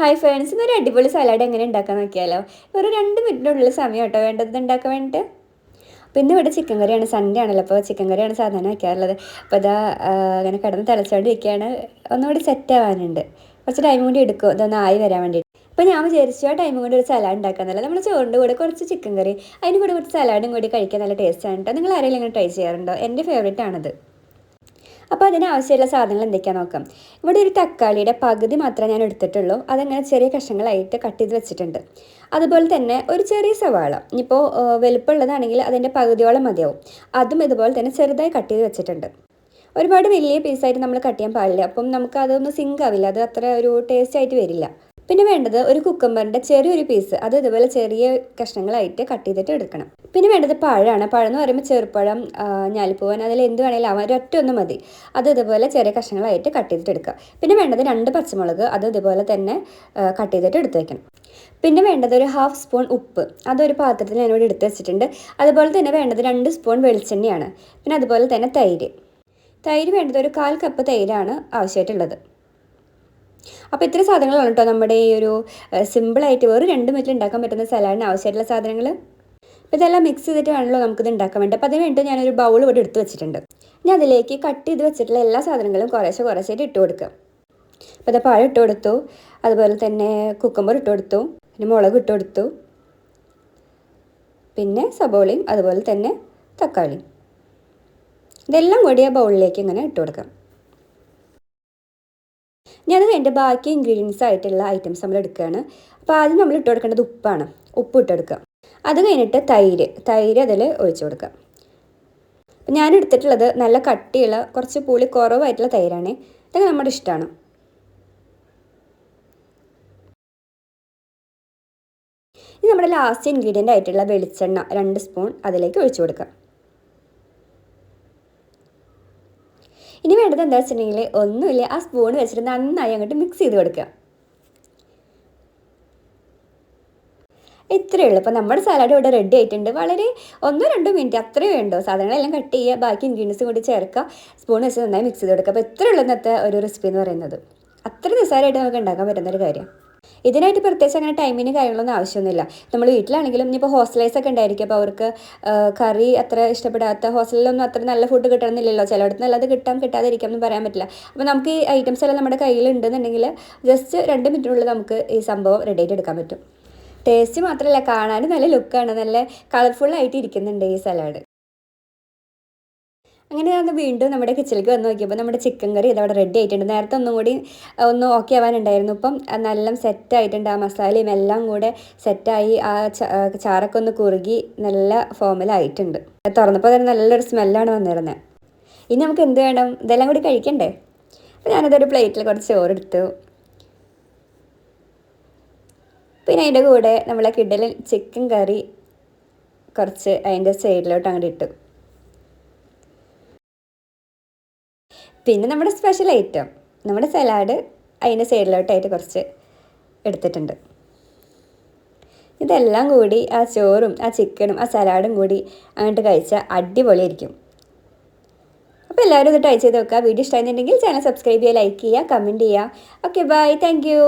Hi friends, ഇന്നൊരു അടിപൊളി salad എങ്ങനെ ഉണ്ടാക്കാൻ നോക്കിയാലോ. ഒരു 2 മിനിറ്റിനുള്ളിൽ സമയം കേട്ടോ വേണ്ടത് ഉണ്ടാക്കാൻ വേണ്ടിയിട്ട്. അപ്പോൾ ഇന്ന് ഇവിടെ ചിക്കൻ കറിയാണ്, സൺഡേ ആണല്ലോ, അപ്പോൾ ചിക്കൻ കറിയാണ് സാധാരണ വയ്ക്കാറുള്ളത്. അപ്പോൾ ഇതാ അങ്ങനെ കിടന്ന് തിളച്ചുകൊണ്ടിരിക്കുകയാണ്. ഒന്നുകൂടി സെറ്റ് ആവാനുണ്ട്, കുറച്ച് ടൈം കൂടി എടുക്കും ഇതൊന്ന് ആയി വരാൻ വേണ്ടിയിട്ട്. അപ്പോൾ ഞാൻ വിചാരിച്ചു ആ ടൈം കൊണ്ട് ഒരു സലാഡ് ഉണ്ടാക്കാന്നല്ല, നമ്മൾ ചോറിൻ്റെ കൂടെ കുറച്ച് ചിക്കൻ കറി, അതിന് കൂടെ കുറച്ച് സലാഡും കൂടി കഴിക്കാൻ നല്ല ടേസ്റ്റാണ് കേട്ടോ. നിങ്ങൾ ആരെങ്കിലും ഇങ്ങനെ ട്രൈ ചെയ്യാറുണ്ടോ? എൻ്റെ ഫേവറേറ്റ് ആണത്. അപ്പോൾ അതിനാവശ്യമുള്ള സാധനങ്ങൾ എന്തൊക്കെയാണെന്ന് നോക്കാം. ഇവിടെ ഒരു തക്കാളിയുടെ പകുതി മാത്രമേ ഞാൻ എടുത്തിട്ടുള്ളൂ. അതങ്ങനെ ചെറിയ കഷ്ണങ്ങളായിട്ട് കട്ട് ചെയ്ത് വെച്ചിട്ടുണ്ട്. അതുപോലെ തന്നെ ഒരു ചെറിയ സവാള, ഇനിയിപ്പോൾ വലുപ്പമുള്ളതാണെങ്കിൽ അതിൻ്റെ പകുതിയോളം മതിയാവും. അതും ഇതുപോലെ തന്നെ ചെറുതായി കട്ട് ചെയ്ത് വെച്ചിട്ടുണ്ട്. ഒരുപാട് വലിയ പീസായിട്ട് നമ്മൾ കട്ട് ചെയ്യാൻ പാടില്ല, അപ്പം നമുക്ക് അതൊന്നും സിങ്ക് ആവില്ല, അത് അത്ര ഒരു ടേസ്റ്റ് ആയിട്ട് വരില്ല. പിന്നെ വേണ്ടത് ഒരു കുക്കുംബറിൻ്റെ ചെറിയൊരു പീസ്, അത് ഇതുപോലെ ചെറിയ കഷ്ണങ്ങളായിട്ട് കട്ട് ചെയ്തിട്ട് എടുക്കണം. പിന്നെ വേണ്ടത് പഴമാണ്. പഴം എന്ന് പറയുമ്പോൾ ചെറുപ്പഴം, ഞാലിപ്പൂവൻ, അതിൽ എന്ത് വേണമെങ്കിലും ആവാൻ ഒരൊറ്റ ഒന്ന് മതി. അത് ഇതുപോലെ ചെറിയ കഷ്ണങ്ങളായിട്ട് കട്ട് ചെയ്തിട്ട് എടുക്കുക. പിന്നെ വേണ്ടത് 2 പച്ചമുളക്, അത് ഇതുപോലെ തന്നെ കട്ട് ചെയ്തിട്ട് എടുത്ത് വയ്ക്കണം. പിന്നെ വേണ്ടത് ഒരു 1/2 സ്പൂൺ ഉപ്പ്, അതൊരു പാത്രത്തിൽ ഞാനിവിടെ എടുത്ത് വെച്ചിട്ടുണ്ട്. അതുപോലെ തന്നെ വേണ്ടത് 2 സ്പൂൺ വെളിച്ചെണ്ണയാണ്. പിന്നെ അതുപോലെ തന്നെ തൈര് വേണ്ടത് ഒരു 1/4 കപ്പ് തൈരാണ് ആവശ്യമായിട്ടുള്ളത്. അപ്പോൾ ഇത്ര സാധനങ്ങളാണ് കേട്ടോ നമ്മുടെ ഈ ഒരു സിമ്പിളായിട്ട് വെറും 2 മിനിറ്റിൽ ഉണ്ടാക്കാൻ പറ്റുന്ന സലാഡിന് ആവശ്യമായിട്ടുള്ള സാധനങ്ങൾ. അപ്പോൾ ഇതെല്ലാം മിക്സ് ചെയ്തിട്ട് വേണമല്ലോ നമുക്കിത് ഉണ്ടാക്കാൻ വേണ്ടി. അപ്പോൾ അതിന് വേണ്ടി ഞാനൊരു ബൗൾ ഇവിടെ എടുത്ത് വെച്ചിട്ടുണ്ട്. ഇനി അതിലേക്ക് കട്ട് ചെയ്ത് വെച്ചിട്ടുള്ള എല്ലാ സാധനങ്ങളും കുറേശ്ശായിട്ട് ഇട്ട് കൊടുക്കുക. അപ്പോൾ ഇത് പഴം ഇട്ട് കൊടുത്തു, അതുപോലെ തന്നെ കുക്കുംബർ ഇട്ട് കൊടുത്തു, പിന്നെ മുളക് ഇട്ട് കൊടുത്തു, പിന്നെ സബോളയും അതുപോലെ തന്നെ തക്കാളിയും. ഇതെല്ലാം കൂടി ആ ബൗളിലേക്ക് ഇങ്ങനെ ഇട്ട് കൊടുക്കാം. ഇനി അത് കഴിഞ്ഞിട്ട് ബാക്കി ഇൻഗ്രീഡിയൻസ് ആയിട്ടുള്ള ഐറ്റംസ് നമ്മൾ എടുക്കുകയാണ്. അപ്പോൾ ആദ്യം നമ്മൾ ഇട്ട് കൊടുക്കേണ്ടത് ഉപ്പാണ്. ഉപ്പ് ഇട്ടെടുക്കുക. അത് കഴിഞ്ഞിട്ട് തൈര് അതിൽ ഒഴിച്ചു കൊടുക്കുക. അപ്പം ഞാൻ എടുത്തിട്ടുള്ളത് നല്ല കട്ടിയുള്ള കുറച്ച് പുളി കുറവായിട്ടുള്ള തൈരാണ്. ഇതൊക്കെ നമ്മുടെ ഇഷ്ടമാണ്. ഇനി നമ്മുടെ ലാസ്റ്റ് ഇൻഗ്രീഡിയൻ്റ് ആയിട്ടുള്ള വെളിച്ചെണ്ണ 2 സ്പൂൺ അതിലേക്ക് ഒഴിച്ചു കൊടുക്കുക. ഇനി വേണ്ടത് എന്താ വെച്ചിട്ടുണ്ടെങ്കിൽ ഒന്നുമില്ല, ആ സ്പൂൺ വെച്ചിട്ട് നന്നായി അങ്ങോട്ട് മിക്സ് ചെയ്ത് കൊടുക്കുക. ഇത്രയേ ഉള്ളൂ. അപ്പോൾ നമ്മുടെ സലാഡ് ഇവിടെ റെഡി ആയിട്ടുണ്ട്. വളരെ 1-2 മിനിറ്റ് അത്രയേ വേണ്ടൂ. സാധനങ്ങളെല്ലാം കട്ട് ചെയ്യുക, ബാക്കി ഇൻഗ്രീഡിയൻസും കൂടി ചേർക്കുക, സ്പൂൺ വെച്ച് നന്നായി മിക്സ് ചെയ്ത് കൊടുക്കുക. അപ്പോൾ ഇത്രയേ ഉള്ളൂ ഇന്നത്തെ ഒരു റെസിപ്പി എന്ന് പറയുന്നത്. അത്ര നിസ്സാരമായിട്ട് നമുക്ക് ഉണ്ടാക്കാൻ പറ്റുന്നൊരു കാര്യം. ഇതിനായിട്ട് പ്രത്യേകിച്ച് അങ്ങനെ ടൈമിന് കാര്യങ്ങളൊന്നും ആവശ്യമൊന്നുമില്ല. നമ്മൾ വീട്ടിലാണെങ്കിലും ഇനിയിപ്പോൾ ഹോസ്റ്റലൈസ് ഒക്കെ ഉണ്ടായിരിക്കും, അപ്പോൾ അവർക്ക് കറി അത്ര ഇഷ്ടപ്പെടാത്ത, ഹോസ്റ്റലിലൊന്നും അത്ര നല്ല ഫുഡ് കിട്ടണമെന്നില്ലല്ലോ, ചിലയിടത്ത് നല്ലത് കിട്ടാതിരിക്കാം എന്ന് പറയാൻ പറ്റില്ല. അപ്പോൾ നമുക്ക് ഈ ഐറ്റംസ് എല്ലാം നമ്മുടെ കയ്യിൽ ഉണ്ടെന്നുണ്ടെങ്കിൽ ജസ്റ്റ് 2 മിനിറ്റിനുള്ളിൽ നമുക്ക് ഈ സംഭവം റെഡി ആയിട്ട് എടുക്കാൻ പറ്റും. ടേസ്റ്റ് മാത്രമല്ല, കാണാനും നല്ല ലുക്കാണ്, നല്ല കളർഫുള്ളായിട്ട് ഇരിക്കുന്നുണ്ട് ഈ സലാഡ്. അങ്ങനെ ഞാൻ വീണ്ടും നമ്മുടെ കിച്ചണിലേക്ക് വന്ന് നോക്കിയപ്പോൾ നമ്മുടെ ചിക്കൻ കറി ഇതവിടെ റെഡി ആയിട്ടുണ്ട്. നേരത്തെ ഒന്നും കൂടി ഒന്ന് ഓക്കെ ആവാനുണ്ടായിരുന്നു. ഇപ്പം നല്ല സെറ്റായിട്ടുണ്ട്. ആ മസാലയും എല്ലാം കൂടെ സെറ്റായി, ആ ചാറൊക്കെ ഒന്ന് കുറുകി നല്ല ഫോമിലായിട്ടുണ്ട്. തുറന്നപ്പോൾ തന്നെ നല്ലൊരു സ്മെല്ലാണ് വന്നിരുന്നത്. ഇനി നമുക്ക് എന്ത് വേണം, ഇതെല്ലാം കൂടി കഴിക്കണ്ടേ. അപ്പോൾ ഞാനതൊരു പ്ലേറ്റിൽ കുറച്ച് ചോറെടുത്തു. പിന്നെ അതിൻ്റെ കൂടെ നമ്മളെ കിടലൻ ചിക്കൻ കറി കുറച്ച് അതിൻ്റെ സൈഡിലോട്ട് അങ്ങോട്ട് ഇട്ടു. പിന്നെ നമ്മുടെ സ്പെഷ്യൽ ഐറ്റം, നമ്മുടെ സലാഡ് അതിൻ്റെ സൈഡിലോട്ടായിട്ട് കുറച്ച് എടുത്തിട്ടുണ്ട്. ഇതെല്ലാം കൂടി ആ ചോറും ആ ചിക്കനും ആ സലാഡും കൂടി അങ്ങോട്ട് കഴിച്ചാൽ അടിപൊളിയായിരിക്കും. അപ്പോൾ എല്ലാവരും ഇത് ട്രൈ ചെയ്ത് നോക്കുക. വീഡിയോ ഇഷ്ടമായിട്ടുണ്ടെങ്കിൽ ചാനൽ സബ്സ്ക്രൈബ് ചെയ്യുക, ലൈക്ക് ചെയ്യുക, കമൻറ്റ് ചെയ്യുക. Okay, bye, thank U.